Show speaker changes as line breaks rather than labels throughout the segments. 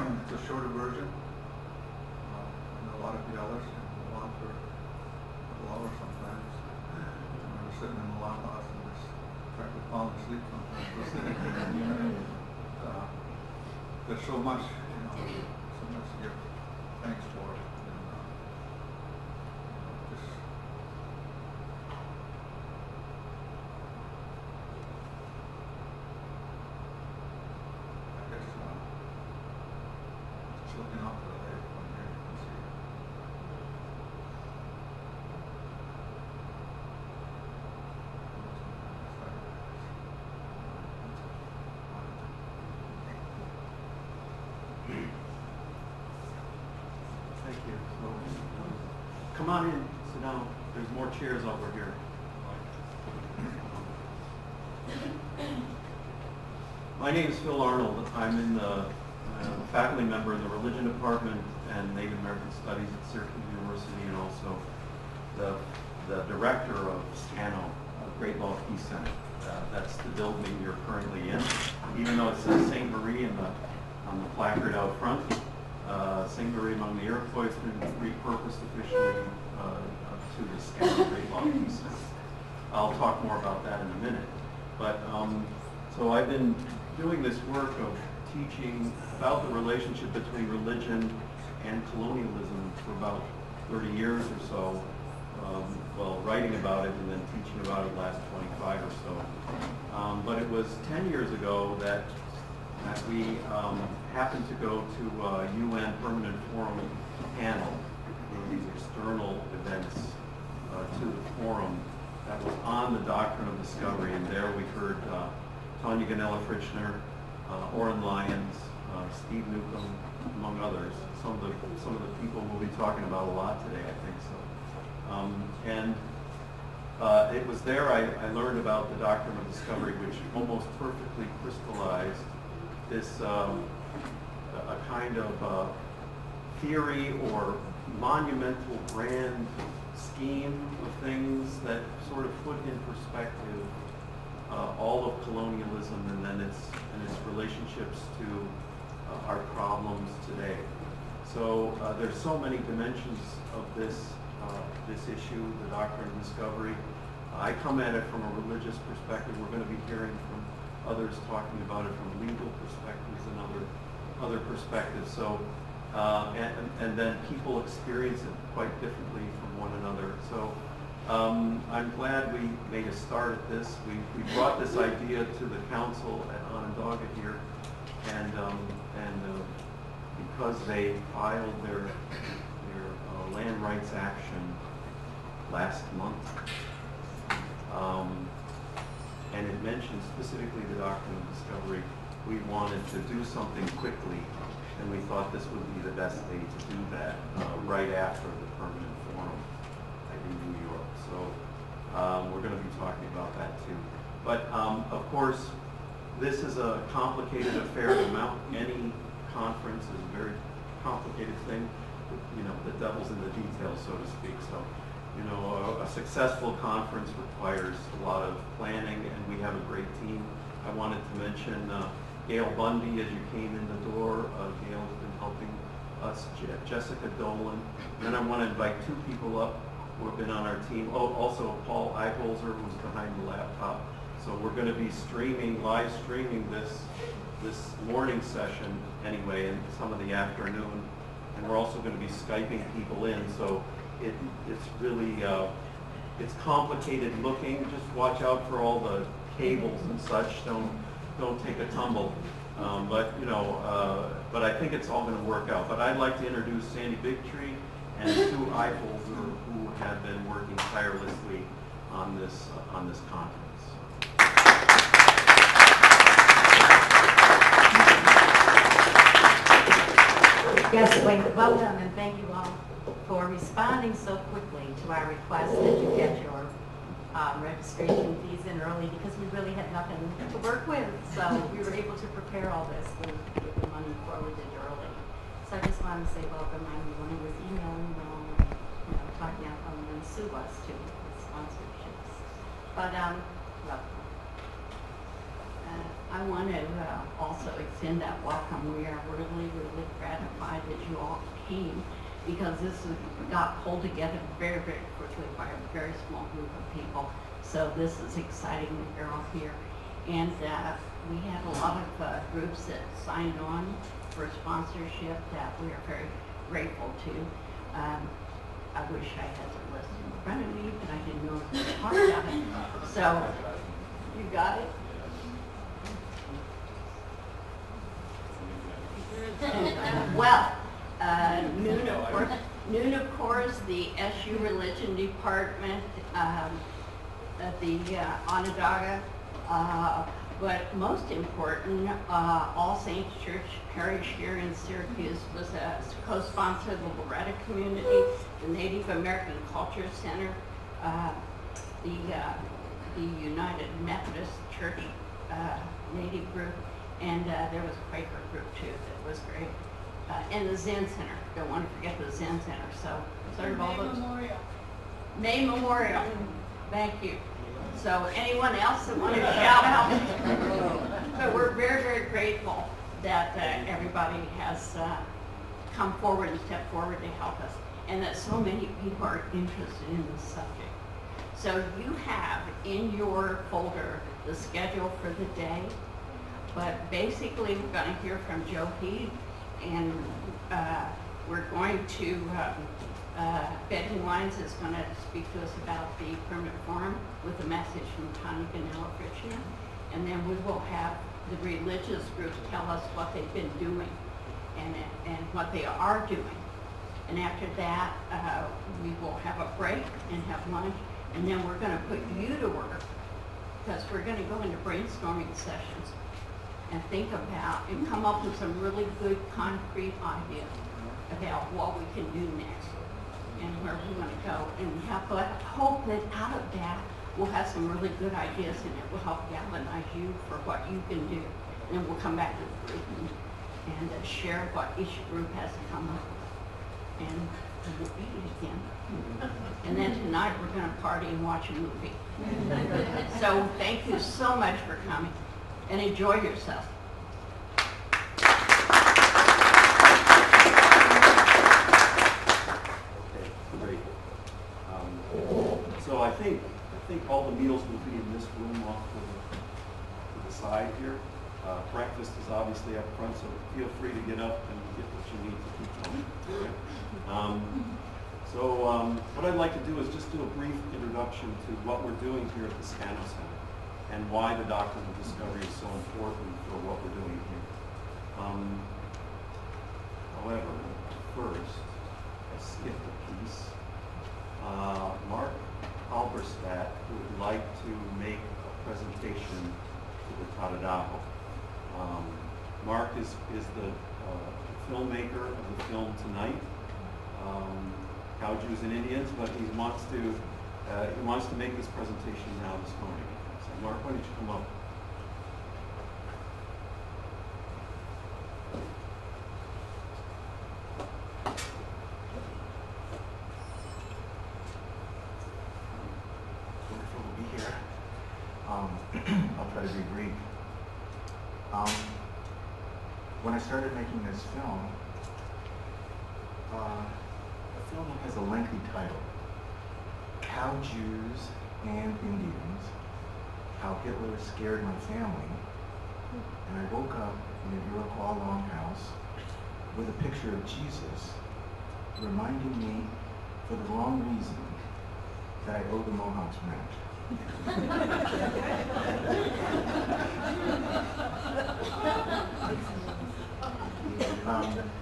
It's a shorter version. And a lot of the others can go on for a couple hours sometimes. I remember sitting in the law house and just practically falling asleep sometimes listening. There's so much, so much to give thanks for. And, just I guess just looking out for the day from here, you can see it.
Thank you. Come on in, sit down. There's more chairs over here. My name is Phil Arnold. I'm in the faculty member in the Religion Department and Native American Studies at Syracuse University, and also the director of SCANO, Great Law Peace Center. That's the building you're currently in. Even though it says St. Marie on the placard out front, St. Marie among the Iroquois has been repurposed officially to the SCANO Great Law Peace Center. I'll talk more about that in a minute. But so I've been doing this work of teaching about the relationship between religion and colonialism for about 30 years or so. Well, writing about it and then teaching about it the last 25 or so. But it was 10 years ago that we happened to go to a UN Permanent Forum panel, these external events to the forum that was on the doctrine of discovery, and there we heard Tanya Ganella-Frischner, Oren Lyons, Steve Newcomb, among others. Some of the people we'll be talking about a lot today, I think so. It was there I learned about the doctrine of discovery, which almost perfectly crystallized this a kind of theory or monumental grand scheme of things that sort of put in perspective all of colonialism and then its relationships to our problems today. So there's so many dimensions of this issue, the doctrine of discovery. I come at it from a religious perspective. We're going to be hearing from others talking about it from legal perspectives and other perspectives. So and then people experience it quite differently from one another. So I'm glad we made a start at this. We brought this idea to the council at Onondaga here, and because they filed their land rights action last month, and it mentioned specifically the doctrine of discovery, we wanted to do something quickly, and we thought this would be the best day to do that right after the permanent forum in New York. So we're going to be talking about that too. But of course, this is a complicated affair to mount. Any conference is a very complicated thing. The devil's in the details, so to speak. So, a successful conference requires a lot of planning, and we have a great team. I wanted to mention Gail Bundy as you came in the door. Gail's been helping us, Jessica Dolan. Then I want to invite two people up who have been on our team. Oh, also Paul Eichholzer, who's behind the laptop. So we're going to be live streaming this morning session anyway, and some of the afternoon. And we're also going to be Skyping people in. So it's really, it's complicated looking. Just watch out for all the cables and such. Don't take a tumble. But I think it's all going to work out. But I'd like to introduce Sandy Bigtree and Sue Eichholzer, who have been working tirelessly on this conference.
Yes, welcome, and thank you all for responding so quickly to our request that you get your registration fees in early, because we really had nothing to work with. So we were able to prepare all this with the money forwarded early. So I just wanted to say welcome. I'm the one who was emailing you all and talking out from them, Sue was too, with sponsorships. But welcome.
I want to also extend that welcome. We are really, really gratified that you all came, because this got pulled together very, very quickly by a very small group of people. So this is exciting that you're all here. And we have a lot of groups that signed on for sponsorship that we are very grateful to. I wish I had the list in front of me, but I didn't know it was part of it. So, you got it? Well, noon of course, the SU Religion Department at the Onondaga, but most important, All Saints Church Parish here in Syracuse was a co-sponsor of the Loretta community, the Native American Culture Center, the United Methodist Church Native group, and there was a Quaker group too that was great. And the Zen Center, don't want to forget the Zen Center. So, sorry about those. May Memorial, thank you. So, anyone else that want to shout out? But we're very, very grateful that everybody has come forward and stepped forward to help us, and that so many people are interested in this subject. So, you have in your folder the schedule for the day, but basically we're going to hear from Joe Heath, and we're going to, Betty Wines is going to speak to us about the permanent forum with a message from Tanya Ganella Fritchner, and then we will have the religious groups tell us what they've been doing and what they are doing. And after that, we will have a break and have lunch, and then we're going to put you to work, because we're going to go into brainstorming sessions and think about and come up with some really good concrete ideas about what we can do next and where we want to go. And I hope that out of that we'll have some really good ideas, and it will help galvanize you for what you can do. And then we'll come back to the group and share what each group has to come up with. And we'll eat it again. And then tonight we're going to party and watch a movie. So thank you so much for coming, and enjoy yourself.
Okay, great. So I think all the meals will be in this room off to the side here. Breakfast is obviously up front, so feel free to get up and get what you need to keep going. Okay? What I'd like to do is just do a brief introduction to what we're doing here at the Scano Center and why the doctrine of discovery is so important for what we're doing here. However, first, I skipped a piece. Mark Halberstadt would like to make a presentation to the Tadadaho. Mark is the filmmaker of the film Tonight, Cow, Jews, and Indians, but he wants to make this presentation now this morning. So Mark, why don't you come up?
Wonderful to be here. I'll try to be brief. When I started making this film, the film has a lengthy title, Cow, Jews, and Indians, How Hitler Scared My Family. And I woke up in a Iroquois longhouse with a picture of Jesus reminding me, for the wrong reason, that I owe the Mohawks rent.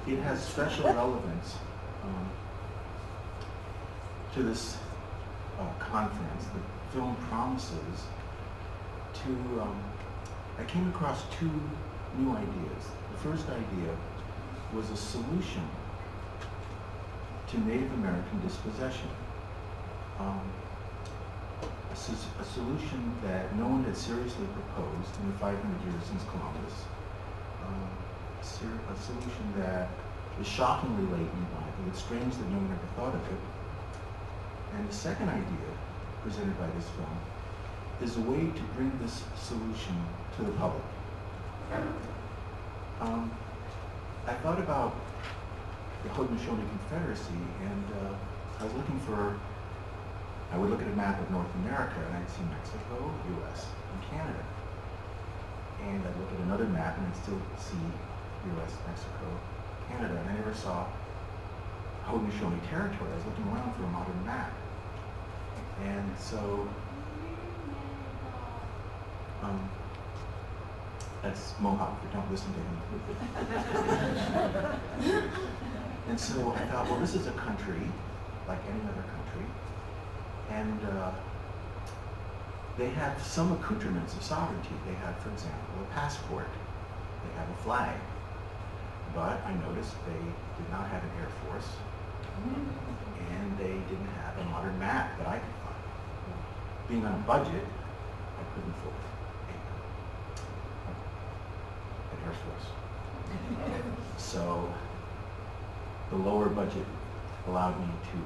It has special relevance to this conference. The film promises to, I came across two new ideas. The first idea was a solution to Native American dispossession. A solution that no one had seriously proposed in the 500 years since Columbus. A solution that is shockingly late in the Bible. It's strange that no one ever thought of it. And the second idea presented by this film is a way to bring this solution to the public. I thought about the Haudenosaunee Confederacy, and I was looking for, I would look at a map of North America, and I'd see Mexico, U.S., and Canada. And I'd look at another map, and I'd still see U.S., Mexico, Canada, and I never saw Haudenosaunee territory. I was looking around for a modern map. And so, that's Mohawk, but don't listen to him. And so I thought, well, this is a country like any other country, and they have some accoutrements of sovereignty. They have, for example, a passport. They have a flag. But I noticed they did not have an air force, and they didn't have a modern map that I could find. Being on a budget, I couldn't afford an air force. So the lower budget allowed me to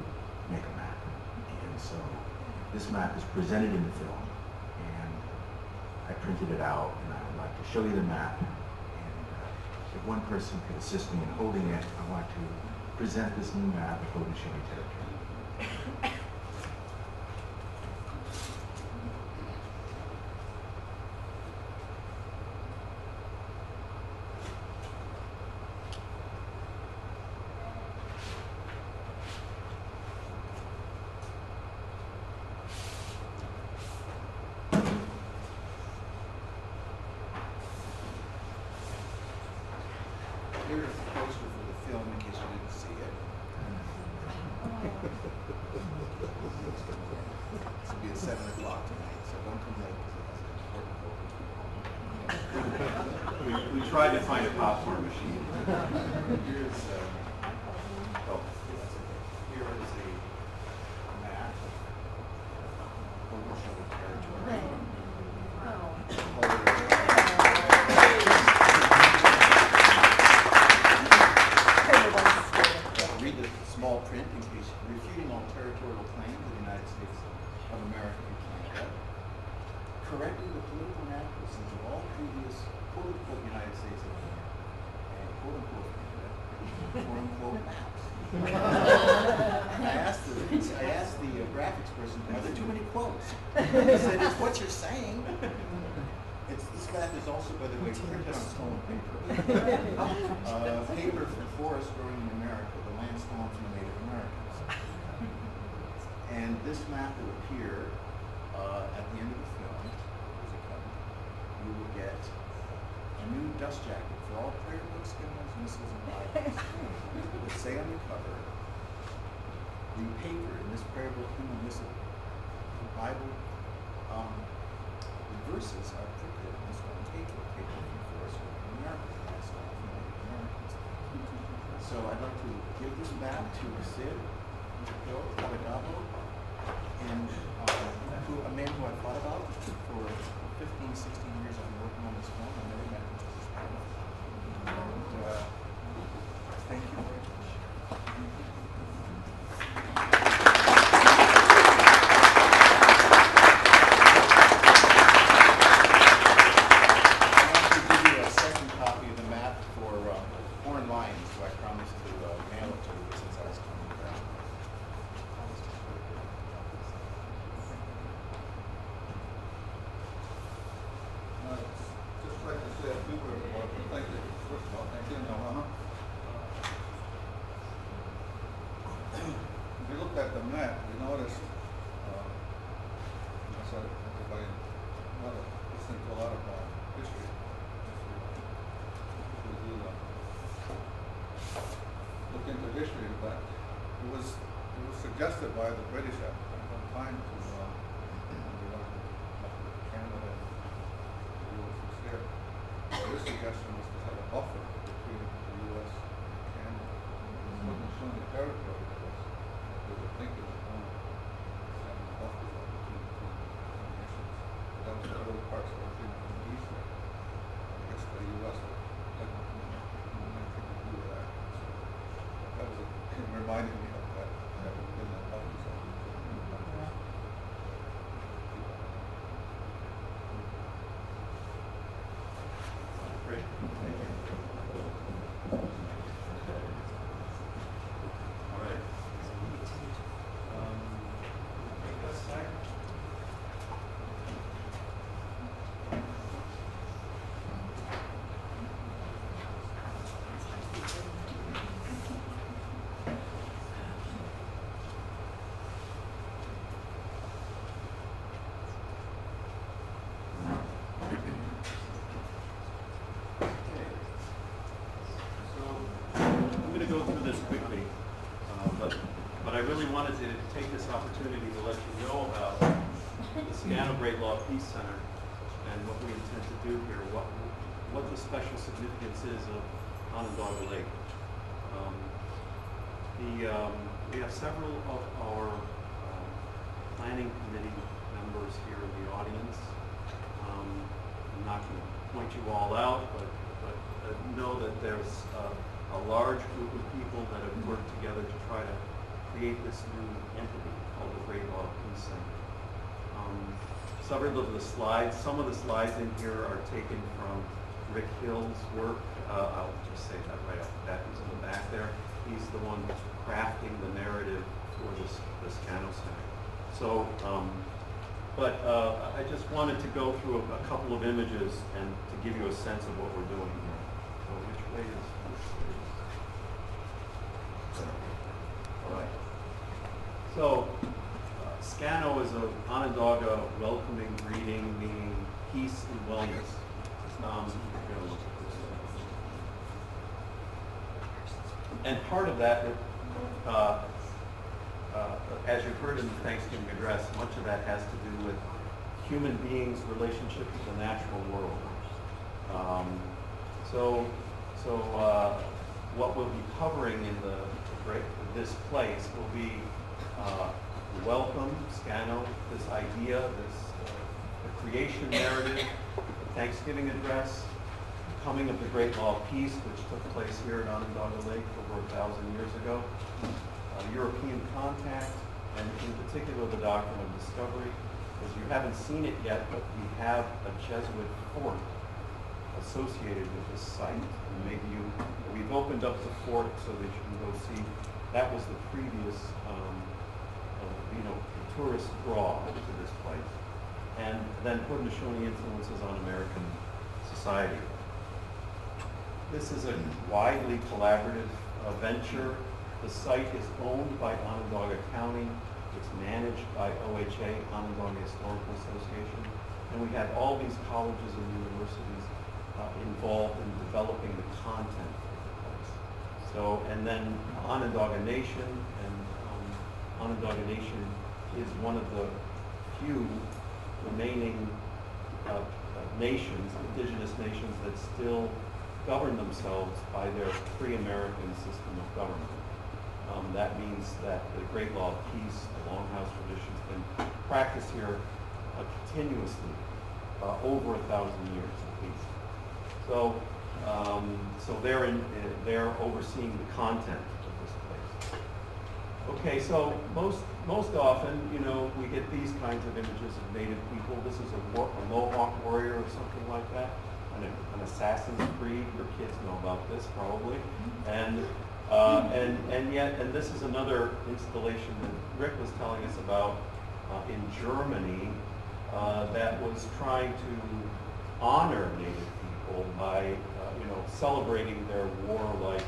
make a map. And so this map is presented in the film, and I printed it out, and I would like to show you the map. And if one person could assist me in holding it, I want to present this new map of Haudenosaunee territory.
Here's the poster for the film in case you didn't see it. This will be at 7 o'clock tonight, so don't come late because it has an important vote.
We tried to find a popcorn machine.
Here's, here is a map of Haudenosaunee territory. Read the small print in case refuting all territorial claims of the United States of America and Canada, correcting the political inaccuracies of all previous quote-unquote United States of America and quote-unquote Canada, quote-unquote maps. I asked the graphics person, are there too many quotes? He said, it's what you're saying. This map is also, by the way, printed on stolen paper. Paper for forests growing in America, the land stolen from the Native Americans. And this map will appear at the end of the film. As it comes. You will get a new dust jacket for all prayer books, hymnals, missiles, and Bibles. That say on the cover, the paper in this prayer book, hymnal, missile, Bible, the verses are printed in this one paper from forests growing in America, the land stolen from Native Americans. So I'd like to give this back to Sid, Bill Calagabo, and a man who I thought about for 15, 16 years. I've been working on this film. I never met him until this time. And thank you very much.
Just like to say a few words about it. Thank you. First of all, thank you, Noah. If you look at the map, you notice, I said everybody listen to a lot of history. If you look into history, but it was suggested by the British at one time to Canada. This suggestion was to have a buffer between the U.S. and Canada. It wasn't showing the territory to us. They were thinking of having a buffer between the two nations. That was the early parts of everything from the east there. I guess the U.S. had nothing to do with that. So that was reminding me of that, having been that buffer zone.
Great. I really wanted to take this opportunity to let you know about the Scano Great Law Peace Center and what we intend to do here, what the special significance is of Onondaga Lake. We have several of our planning committee members here in the audience. I'm not going to point you all out, but know that there's a large group of people that have worked together to try to create this new entity called the Great Law Peace Center. Several of the slides, some of the slides in here are taken from Rick Hill's work. I'll just say that right off the bat. He's in the back there. He's the one crafting the narrative for this Scano Center. So, I just wanted to go through a couple of images and to give you a sense of what we're doing here. So which way is this? All right. So, Scano is an Onondaga welcoming greeting, meaning peace and wellness. And part of that, as you heard in the Thanksgiving address, much of that has to do with human beings' relationship with the natural world. What we'll be covering in this place will be welcome, Scano, this idea, the creation narrative, the Thanksgiving address, the coming of the Great Law of Peace, which took place here at Onondaga Lake over 1,000 years ago, European contact, and in particular the doctrine of discovery. As you haven't seen it yet, but we have a Jesuit fort associated with this site. And we've opened up the fort so that you can go see. That was the previous, tourist draw to this place. And then Haudenosaunee influences on American society. This is a widely collaborative venture. The site is owned by Onondaga County. It's managed by OHA, Onondaga Historical Association. And we have all these colleges and universities involved in developing the content of the place. So, and then Onondaga Nation, and Onondaga Nation is one of the few remaining nations, indigenous nations, that still govern themselves by their pre-American system of government. That means that the Great Law of Peace, the Longhouse tradition, has been practiced here continuously over 1,000 years at least. So, they're overseeing the content of this place. Okay, so most often, we get these kinds of images of Native people. This is a Mohawk warrior or something like that, an Assassin's Creed. Your kids know about this probably, and this is another installation that Rick was telling us about in Germany that was trying to honor Native people by celebrating their warlike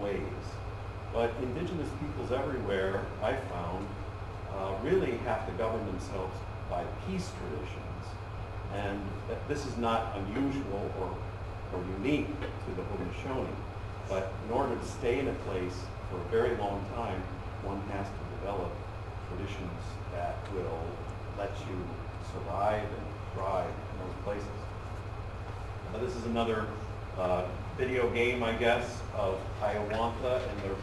ways. But indigenous peoples everywhere, I found, really have to govern themselves by peace traditions. And this is not unusual or unique to the Haudenosaunee. But in order to stay in a place for a very long time, one has to develop traditions that will let you survive and thrive in those places. This is another video game, I guess, of Hiawatha and the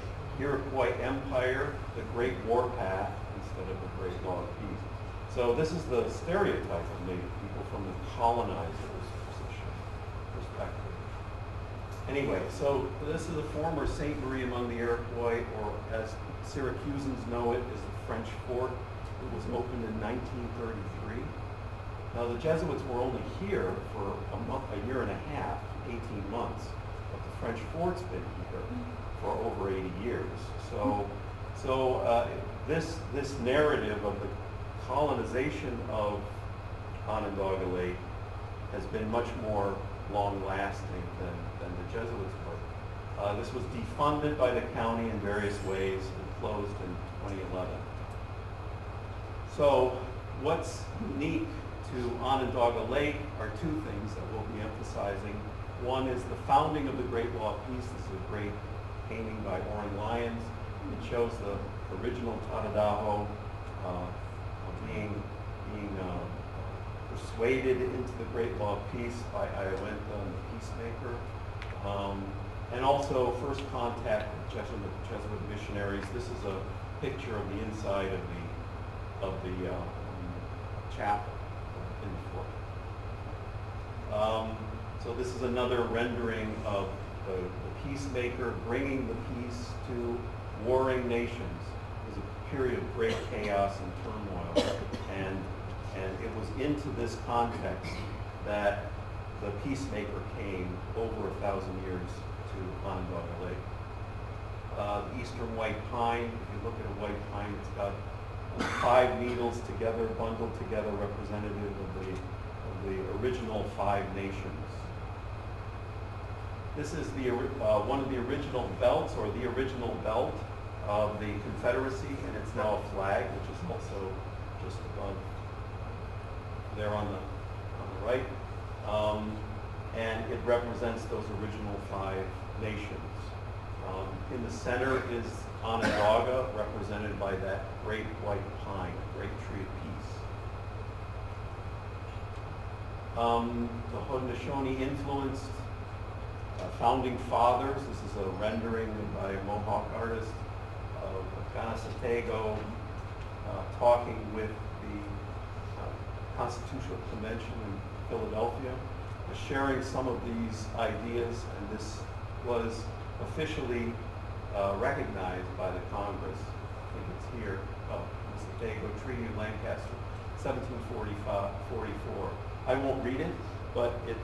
Iroquois Empire, the Great Warpath instead of the Great Law of Peace. So this is the stereotype of Native people from the colonizer's perspective. Anyway, so this is the former Sainte Marie among the Iroquois, or as Syracusans know it, is the French fort. It was opened in 1933. Now the Jesuits were only here for a year and a half, 18 months, but the French fort's been here for over 80 years. So this narrative of the colonization of Onondaga Lake has been much more long-lasting than the Jesuits were. This was defunded by the county in various ways and closed in 2011. So what's unique to Onondaga Lake are two things that we'll be emphasizing. One is the founding of the Great Law of Peace. This is a great painting by Oren Lyons. It shows the original Tadadaho being persuaded into the Great Law of Peace by Iowenta and the Peacemaker. And also first contact with Jesuit missionaries. This is a picture of the inside of the chapel in the fort. So this is another rendering of the Peacemaker bringing the peace to warring nations. It was a period of great chaos and turmoil, and it was into this context that the Peacemaker came over 1,000 years to Onondaga Lake. The eastern white pine, if you look at a white pine, it's got 5 needles together, bundled together, representative of the original 5 nations. This is one of the original belts, or the original belt of the Confederacy, and it's now a flag, which is also just above there on the right. And it represents those original 5 nations. In the center is Onondaga, represented by that great white pine, great tree of peace. The Haudenosaunee influenced founding fathers. This is a rendering by a Mohawk artist of Ganasatego talking with the Constitutional Convention in Philadelphia, sharing some of these ideas, and this was officially recognized by the Congress. I think it's here, Ganasatego, Treaty of Lancaster, 1744. I won't read it, but it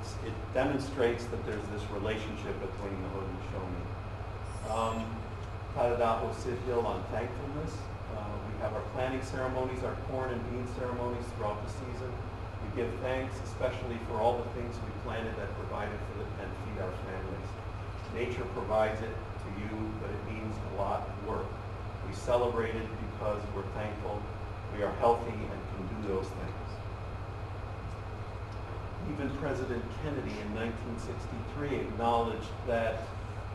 demonstrates that there's this relationship between the Haudenosaunee. Tadadaho Sid Hill on thankfulness. We have our planting ceremonies, our corn and bean ceremonies throughout the season. We give thanks, especially for all the things we planted that provided for and feed our families. Nature provides it to you, but it means a lot of work. We celebrate it because we're thankful we are healthy and can do those things. Even President Kennedy in 1963 acknowledged that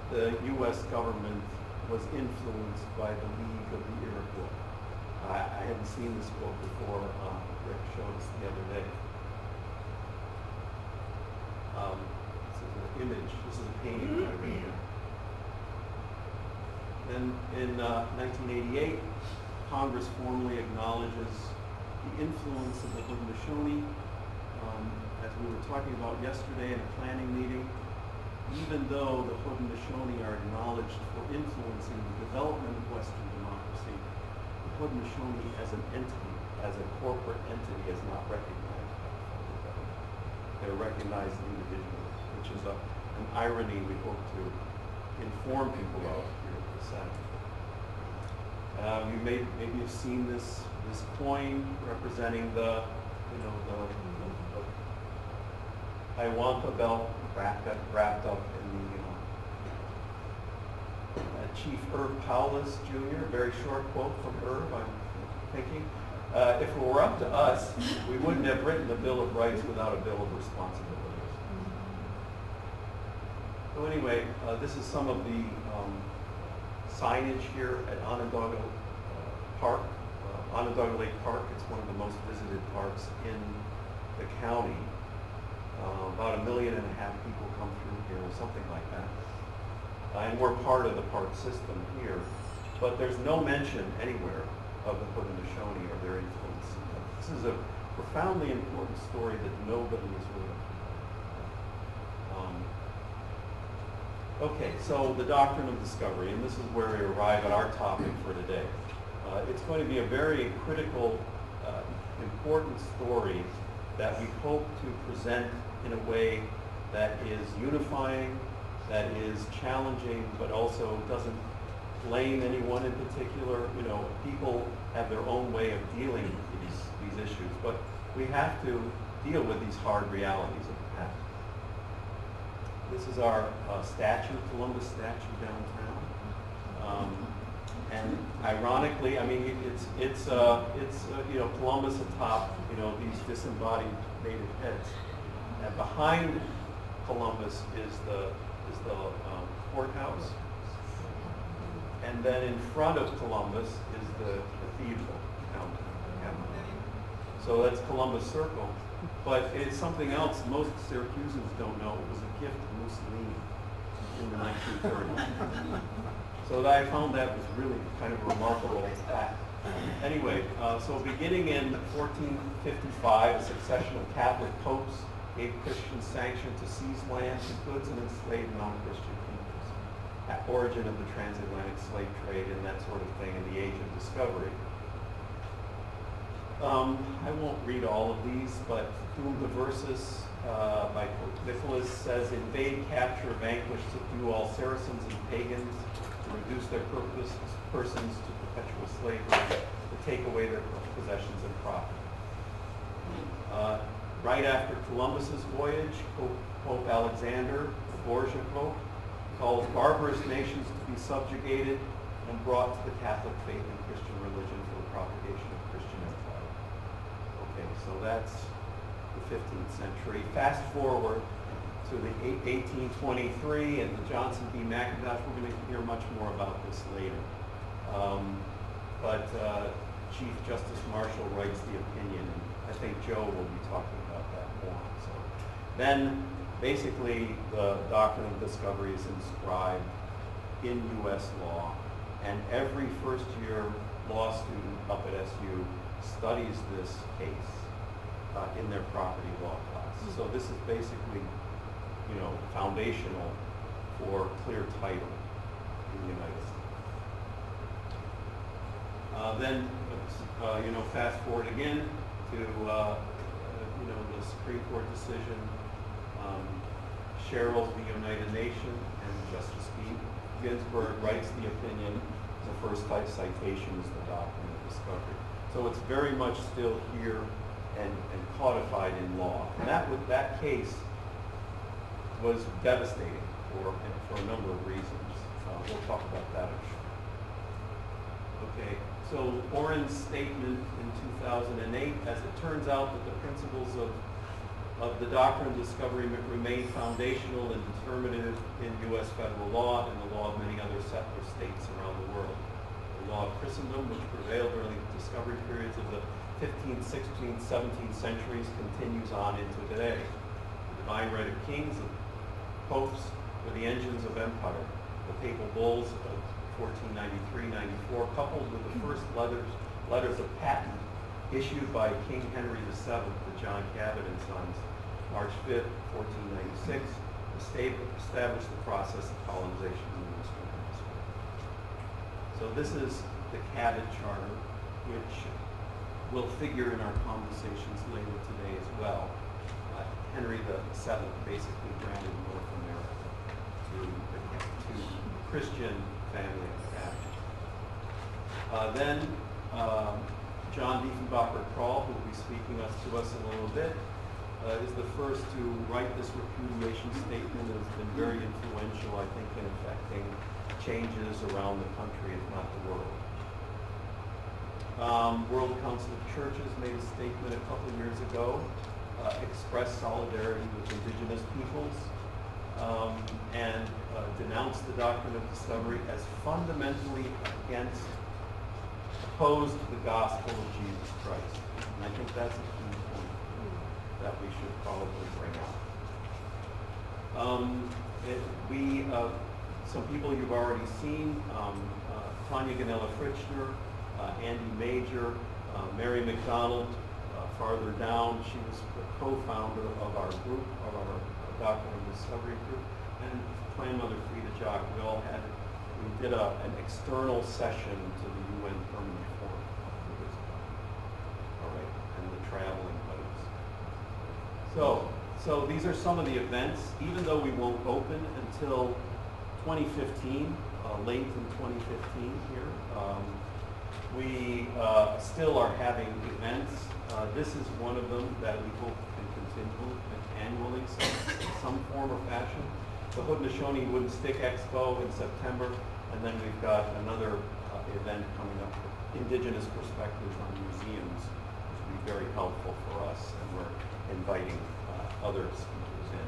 the U.S. government was influenced by the League of the Iroquois. I hadn't seen this quote before. Rick showed us the other day. This is an image. This is a painting by me. Then in 1988, Congress formally acknowledges the influence of the Haudenosaunee. As we were talking about yesterday in a planning meeting, even though the Haudenosaunee are acknowledged for influencing the development of Western democracy, the Haudenosaunee as an entity, as a corporate entity, is not recognized by the federal government. They're recognized individually, which is an irony we hope to inform people of here at the Center. You maybe have seen this coin representing the Iowanta belt wrapped up in the Chief Herb Paulus Jr., a very short quote from Herb, I'm thinking. If it were up to us, we wouldn't have written the Bill of Rights without a Bill of Responsibilities. So anyway, this is some of the signage here at Onondaga Park, Onondaga Lake Park. It's one of the most visited parks in the county. About 1.5 million people come through here, or something like that. And we're part of the park system here. But there's no mention anywhere of the Haudenosaunee or their influence. This is a profoundly important story that nobody is really Okay, so the doctrine of discovery, and this is where we arrive at our topic for today. It's going to be a very critical, important story that we hope to present in a way that is unifying, that is challenging, but also doesn't blame anyone in particular. You know, people have their own way of dealing with these issues, but we have to deal with these hard realities of the past. This is our statue, Columbus statue downtown. And ironically, I mean, it's you know, Columbus atop, you know, these disembodied native heads. And behind Columbus is the courthouse. And And then in front of Columbus is the cathedral. So that's Columbus Circle. But it's something else most Syracusans don't know. It was a gift to Mussolini in the 1930s. So I found that was really kind of a remarkable fact. Anyway, so beginning in 1455, a succession of Catholic popes gave Christian sanction to seize lands and goods and enslave non-Christian peoples. At origin of the transatlantic slave trade and that sort of thing in the Age of Discovery. I won't read all of these, but Cum de Versus by Pope Nicholas says, invade, capture, vanquish, subdue all Saracens and pagans, to reduce their persons to perpetual slavery, to take away their possessions and property. Right after Columbus's voyage, Pope Alexander, the Borgia Pope, calls barbarous nations to be subjugated and brought to the Catholic faith and Christian religion for the propagation of Christian empire. Okay, so that's the 15th century. Fast forward to the 1823 and the Johnson v. McIntosh. We're going to hear much more about this later. But Chief Justice Marshall writes the opinion, and I think Joe will be talking about that more. So then, basically, the doctrine of discovery is inscribed in U.S. law, and every first-year law student up at SU studies this case in their property law class. So this is basically, you know, foundational for clear title in the United States. Then, you know, fast forward again to, you know, the Supreme Court decision, Sherrill v. United Nations, and Justice Ginsburg writes the opinion. The first type citation is the doctrine of discovery. So it's very much still here and codified in law. And that case was devastating for a number of reasons. We'll talk about that. Okay, so Oren's statement in 2008, as it turns out that the principles of the doctrine of discovery remain foundational and determinative in U.S. federal law and the law of many other settler states around the world. The law of Christendom, which prevailed during the discovery periods of the 15th, 16th, 17th centuries, continues on into today. The divine right of kings, of popes, were the engines of empire. The papal bulls of 1493-94, coupled with the first letters of patent issued by King Henry VII to John Cabot and Sons, March 5th, 1496, established the process of colonization in the Western Hemisphere. So this is the Cabot Charter, which will figure in our conversations later today as well. Henry VII basically granted North America to Christian family of Cabot. Then John Diefenbacher Krall, who will be speaking to us in a little bit, is the first to write this repudiation statement. It has been very influential, I think, in affecting changes around the country, if not the world. World Council of Churches made a statement a couple of years ago, expressed solidarity with indigenous peoples, and denounced the doctrine of discovery as fundamentally opposed to the gospel of Jesus Christ. And I think that's a key point that we should probably bring out. Some people you've already seen, Tanya Ganella Fritzner, Andy Major, Mary McDonald, farther down, she was the co-founder of our group, of our Doctrine of Discovery group, and Plan Mother Frida Jock. We did an external session to the UN Permanent Forum a couple of years ago. All right, and the traveling buddies. So these are some of the events, even though we won't open until 2015, late in 2015 here. We still are having events. This is one of them that we hope can continue annually, in some form or fashion. The Haudenosaunee Wooden Stick Expo in September, and then we've got another event coming up, Indigenous Perspectives on Museums, which will be very helpful for us, and we're inviting other speakers in.